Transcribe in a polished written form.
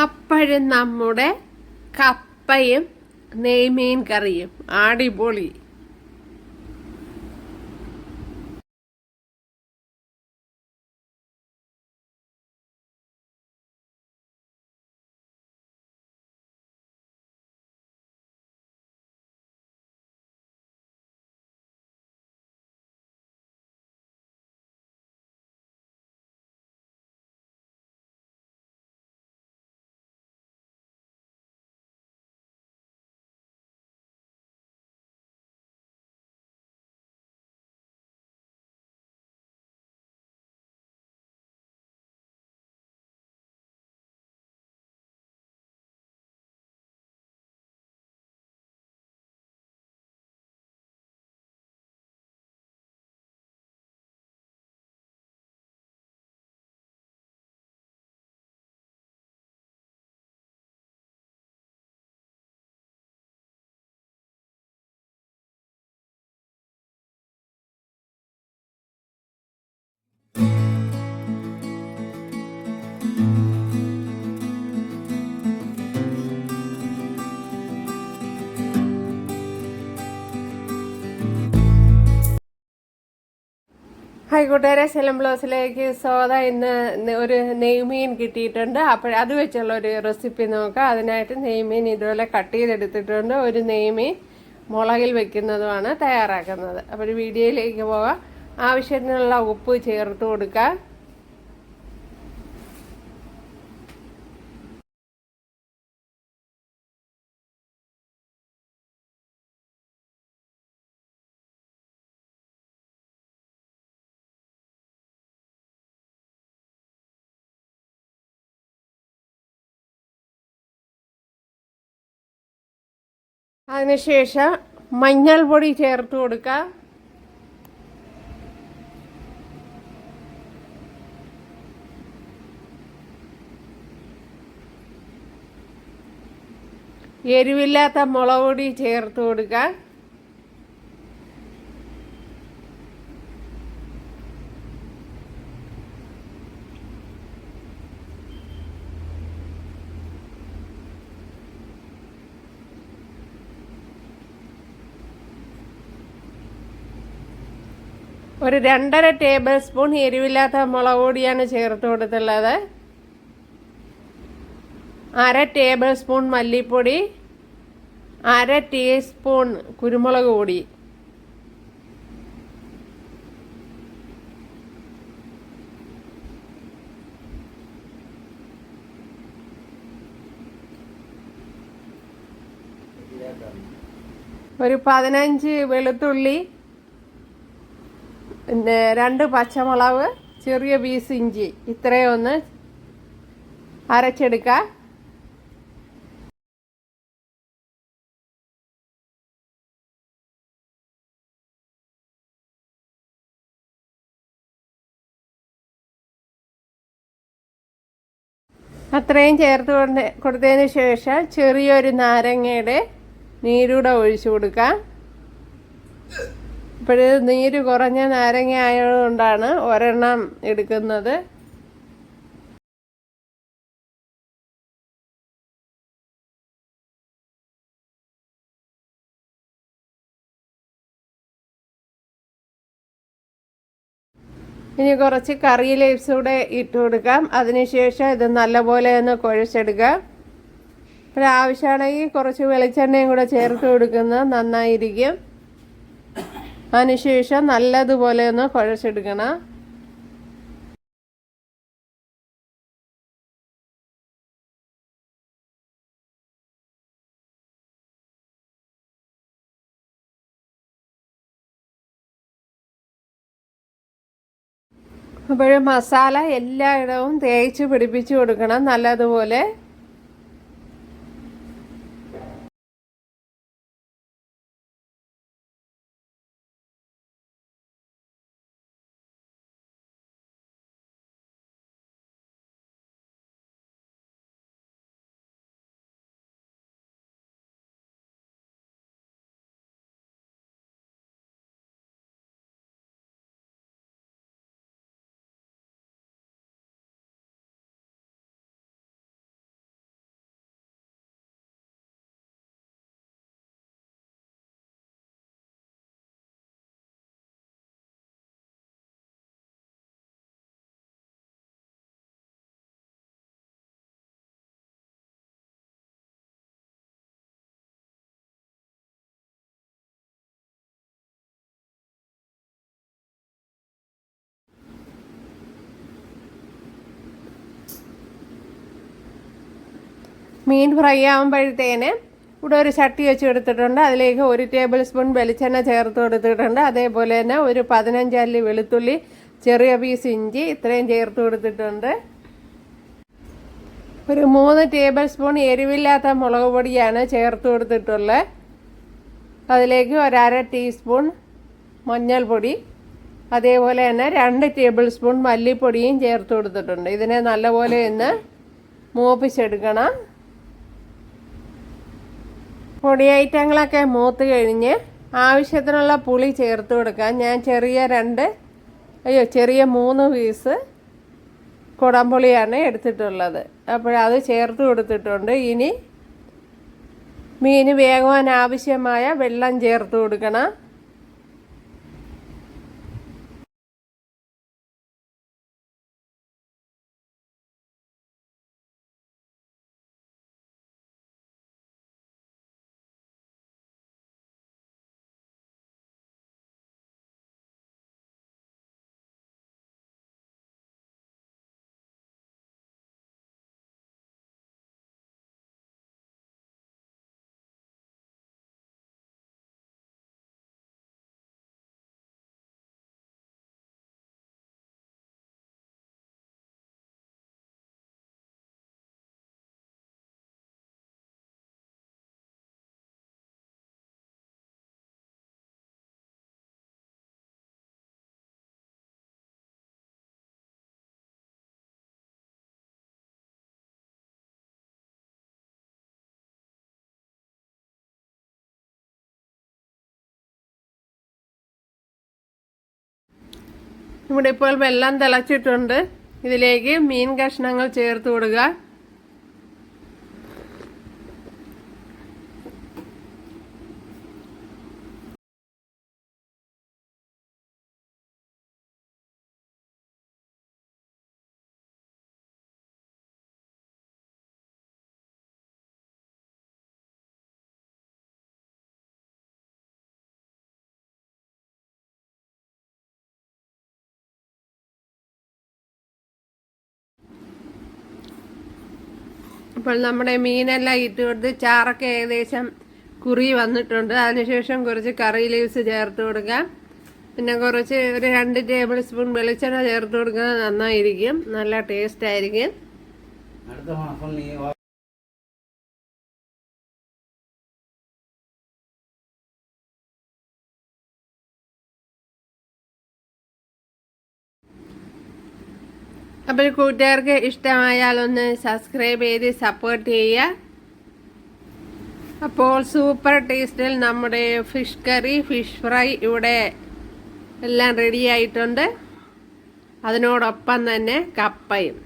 അപ്പോഴും നമ്മുടെ കപ്പയും നെയ്മീൻ കറിയും അടിപൊളി. ഹായ് കൂട്ടുകാരെ, സെലം ബ്ലോസിലേക്ക് സ്വാഗതം. ഇന്ന് ഒരു നെയ്മീൻ കിട്ടിയിട്ടുണ്ട്. അത് വെച്ചുള്ള ഒരു റെസിപ്പി നോക്കാം. അതിനായിട്ട് നെയ്മീൻ ഇതുപോലെ കട്ട് ചെയ്തെടുത്തിട്ടുണ്ട്. ഒരു നെയ്മീൻ മുളകിൽ വെക്കുന്നതുമാണ് തയ്യാറാക്കുന്നത്. അപ്പോൾ ഒരു വീഡിയോയിലേക്ക് പോകാം. ആവശ്യത്തിനുള്ള ഉപ്പ് ചേർത്ത് കൊടുക്കുക. അതിനുശേഷം മഞ്ഞൾപ്പൊടി ചേർത്ത് കൊടുക്കുക. എരിവില്ലാത്ത മുളക് പൊടി ചേർത്ത് കൊടുക്കുക. ഒരു 2.5 ടേബിൾ സ്പൂൺ എരിവില്ലാത്ത മുളക് പൊടിയാണ് ചേർത്ത് കൊടുത്തുള്ളത്. 1/2 ടേബിൾ സ്പൂൺ മല്ലിപ്പൊടി, 1/2 ടീസ്പൂൺ കുരുമുളക് പൊടി, ഒരു 15 വെളുത്തുള്ളി, പിന്നെ 2 പച്ചമുളക്, ചെറിയ പീസ് ഇഞ്ചി, ഇത്രയും ഒന്ന് അരച്ചെടുക്കുക. അത്രയും ചേർത്ത് കൊടുത്തതിന് ശേഷം ചെറിയൊരു നാരങ്ങയുടെ നീരൂടെ ഒഴിച്ചു കൊടുക്കാം. ഇപ്പോൾ നീര് കുറഞ്ഞ നാരങ്ങ ആയതുകൊണ്ടാണ് ഒരെണ്ണം എടുക്കുന്നത്. ഇനി കുറച്ച് കറി ലീവ്സ് കൂടെ ഇട്ട് കൊടുക്കാം. അതിനുശേഷം ഇത് നല്ലപോലെ ഒന്ന് കുഴച്ചെടുക്കാം. പിന്നെ ആവശ്യമാണെങ്കിൽ കുറച്ച് വെളിച്ചെണ്ണയും കൂടെ ചേർത്ത് കൊടുക്കുന്നത് നന്നായിരിക്കും. അതിനുശേഷം നല്ലതുപോലെ ഒന്ന് കുഴച്ചെടുക്കണം. അപ്പോൾ മസാല എല്ലായിടവും തേച്ച് പിടിപ്പിച്ച് കൊടുക്കണം നല്ലതുപോലെ. മീൻ ഫ്രൈ ആകുമ്പോഴത്തേന് ഇവിടെ ഒരു ചട്ടി വെച്ച് എടുത്തിട്ടുണ്ട്. അതിലേക്ക് 1 ടേബിൾ സ്പൂൺ വെളിച്ചെണ്ണ ചേർത്ത് കൊടുത്തിട്ടുണ്ട്. അതേപോലെ തന്നെ ഒരു 15 അല്ലി വെളുത്തുള്ളി, ചെറിയ പീസ് ഇഞ്ചി ഇത്രയും ചേർത്ത് കൊടുത്തിട്ടുണ്ട്. ഒരു 3 ടേബിൾ സ്പൂൺ എരിവില്ലാത്ത മുളക് പൊടിയാണ് ചേർത്ത് കൊടുത്തിട്ടുള്ളത്. അതിലേക്ക് 1/2 ടീസ്പൂൺ മഞ്ഞൾപ്പൊടി, അതേപോലെ തന്നെ 2 ടേബിൾ സ്പൂൺ മല്ലിപ്പൊടിയും ചേർത്ത് കൊടുത്തിട്ടുണ്ട്. ഇതിനെ നല്ലപോലെ ഒന്ന് മൂപ്പിച്ചെടുക്കണം. പൊടി ഐറ്റങ്ങളൊക്കെ മൂത്ത് കഴിഞ്ഞ് ആവശ്യത്തിനുള്ള പുളി ചേർത്ത് കൊടുക്കാം. ഞാൻ ചെറിയ 3 പീസ് കുടംപുളിയാണ് എടുത്തിട്ടുള്ളത്. അപ്പോഴത് ചേർത്ത് കൊടുത്തിട്ടുണ്ട്. ഇനി മീൻ വേകുവാൻ ആവശ്യമായ വെള്ളം ചേർത്ത് കൊടുക്കണം. ഇവിടെ ഇപ്പോൾ വെള്ളം തിളച്ചിട്ടുണ്ട്. ഇതിലേക്ക് മീൻ കഷ്ണങ്ങൾ ചേർത്ത് കൊടുക്കുക. അപ്പോൾ നമ്മുടെ മീനെല്ലാം ഇട്ട് കൊടുത്ത് ചാറൊക്കെ ഏകദേശം കുറി വന്നിട്ടുണ്ട്. അതിനുശേഷം കുറച്ച് കറി ലീവ്സ് ചേർത്ത് കൊടുക്കാം. പിന്നെ കുറച്ച് ഒരു 2 ടേബിൾ സ്പൂൺ വെളിച്ചെണ്ണ ചേർത്ത് കൊടുക്കുന്നത് നന്നായിരിക്കും, നല്ല ടേസ്റ്റ് ആയിരിക്കും. അപ്പോൾ കൂട്ടുകാർക്ക് ഇഷ്ടമായാൽ ഒന്ന് സബ്സ്ക്രൈബ് ചെയ്ത് സപ്പോർട്ട് ചെയ്യുക. അപ്പോൾ സൂപ്പർ ടേസ്റ്റിൽ നമ്മുടെ ഫിഷ് കറി, ഫിഷ് ഫ്രൈ ഇവിടെ എല്ലാം റെഡി ആയിട്ടുണ്ട്. അതിനോടൊപ്പം തന്നെ കപ്പയും.